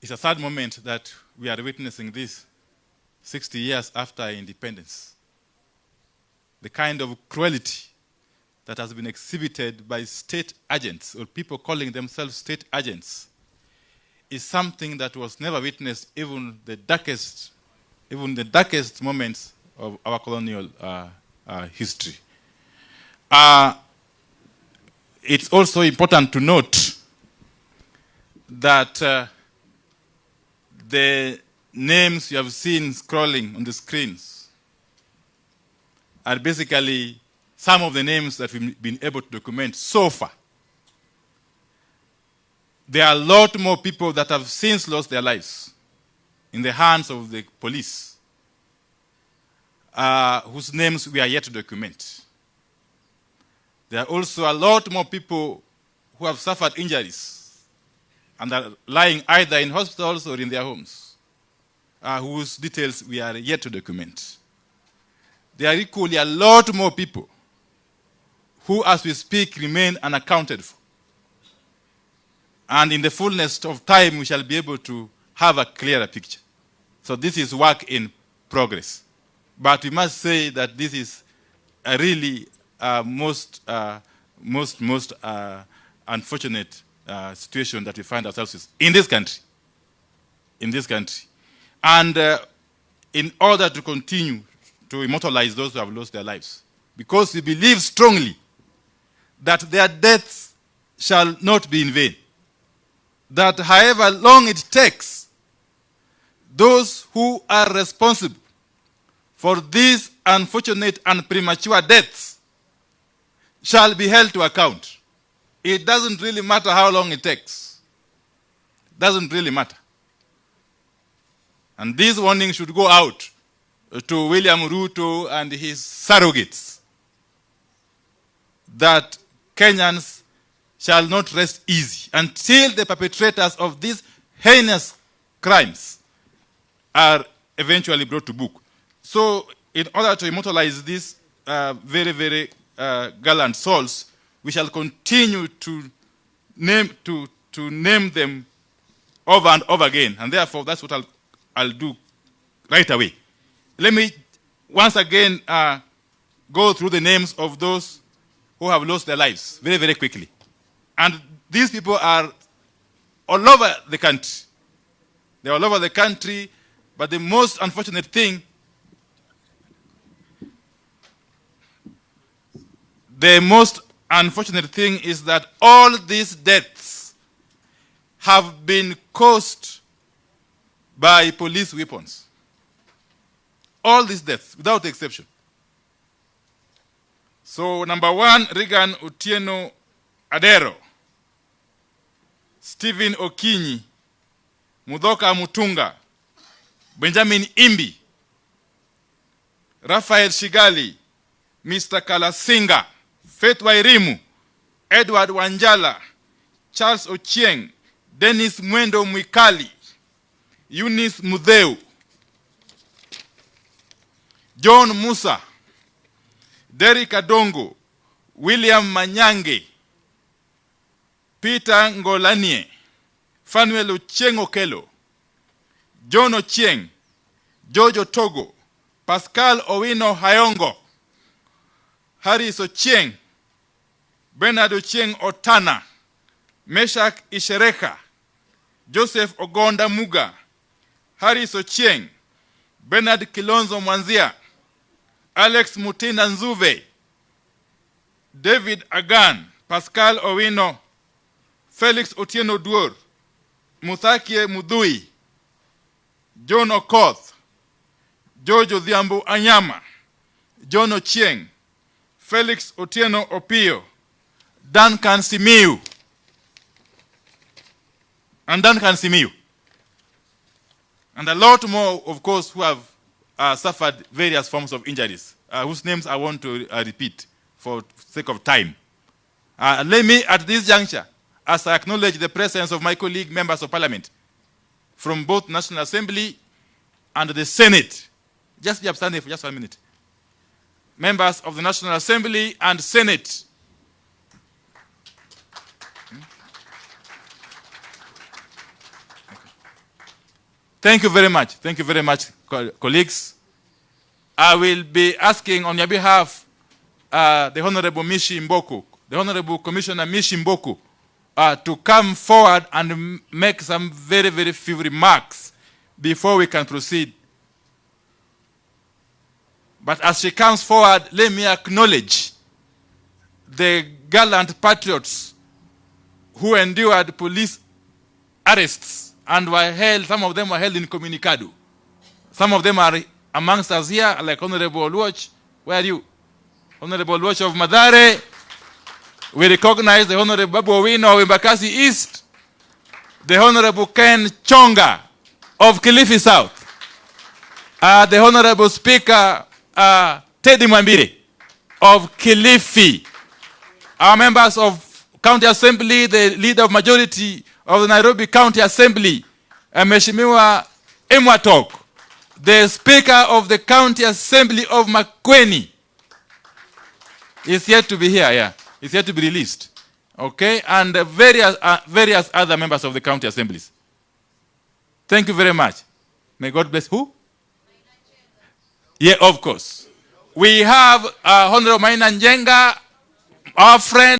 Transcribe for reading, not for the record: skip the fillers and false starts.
It's a sad moment that we are witnessing this 60 years after independence. The kind of cruelty that has been exhibited by state agents or people calling themselves state agents is something that was never witnessed even the darkest moments of our colonial history. It's also important to note that the names you have seen scrolling on the screens are basically some of the names that we've been able to document so far. There are a lot more people that have since lost their lives in the hands of the police, whose names we are yet to document. There are also a lot more people who have suffered injuries and are lying either in hospitals or in their homes, whose details we are yet to document. There are equally a lot more people who, as we speak, remain unaccounted for. And in the fullness of time, we shall be able to have a clearer picture. So this is work in progress. But we must say that this is a really most unfortunate situation that we find ourselves in this country. And in order to continue to immortalize those who have lost their lives, because we believe strongly that their deaths shall not be in vain, that however long it takes, those who are responsible for these unfortunate and premature deaths shall be held to account. It doesn't really matter how long it takes. It doesn't really matter. And this warning should go out to William Ruto and his surrogates that Kenyans shall not rest easy until the perpetrators of these heinous crimes are eventually brought to book. So in order to immortalize these very gallant souls, we shall continue to name them over and over again. And therefore, that's what I'll do right away. Let me once again go through the names of those who have lost their lives very quickly. And these people are all over the country. They're all over the country, but the most unfortunate thing is that all these deaths have been caused by police weapons. All these deaths, without exception. So, number 1, Regan Otieno Adero, Stephen Okinyi, Mudoka Mutunga, Benjamin Imbi, Raphael Shigali, Mr. Kalasinga, Faith Wairimu, Edward Wanjala, Charles Ochieng, Dennis Mwendo Mwikali, Eunice Mudheu, John Musa, Derek Adongo, William Manyange, Peter Ngolanie, Fanuel Ochieng Okelo, John Ochieng, Jojo Togo, Pascal Owino Hayongo, Harris Ochieng, Bernard Ochieng Otana, Meshak Ishereka, Joseph Ogonda Muga, Harris Ochieng, Bernard Kilonzo Mwanzia, Alex Mutinda Nzuve, David Agan, Pascal Owino, Felix Otieno Duor, Muthakie Mudui, John Okoth, George Odhiambo Anyama, John Ochieng, Felix Otieno Opio, Duncan Simiu, and a lot more, of course, who have suffered various forms of injuries, whose names I want to repeat for sake of time. Let me, at this juncture, as I acknowledge the presence of my colleague members of parliament from both National Assembly and the Senate, just be upstanding for just 1 minute. Members of the National Assembly and Senate, Thank you very much. Thank you very much, colleagues. I will be asking on your behalf the Honorable Mishi Mboku, the Honorable Commissioner Mishi Mboku, to come forward and make some very, very few remarks before we can proceed. But as she comes forward, let me acknowledge the gallant patriots who endured police arrests and were held, some of them were held incommunicado. Some of them are amongst us here, like Honorable Oluoch. Where are you? Honorable Oluoch of Madare. We recognize the Honorable Babu Owino of Embakasi East. The Honorable Ken Chonga of Kilifi South. The Honorable Speaker Teddy Mwambire of Kilifi. Our members of County Assembly, the leader of majority of the Nairobi County Assembly, Mheshimiwa Emwatok, the Speaker of the County Assembly of Makueni, is yet to be here, yeah. Is yet to be released. Okay? And various other members of the county assemblies. Thank you very much. May God bless who? Yeah, of course. We have Honorable Maina Njenga, our friend.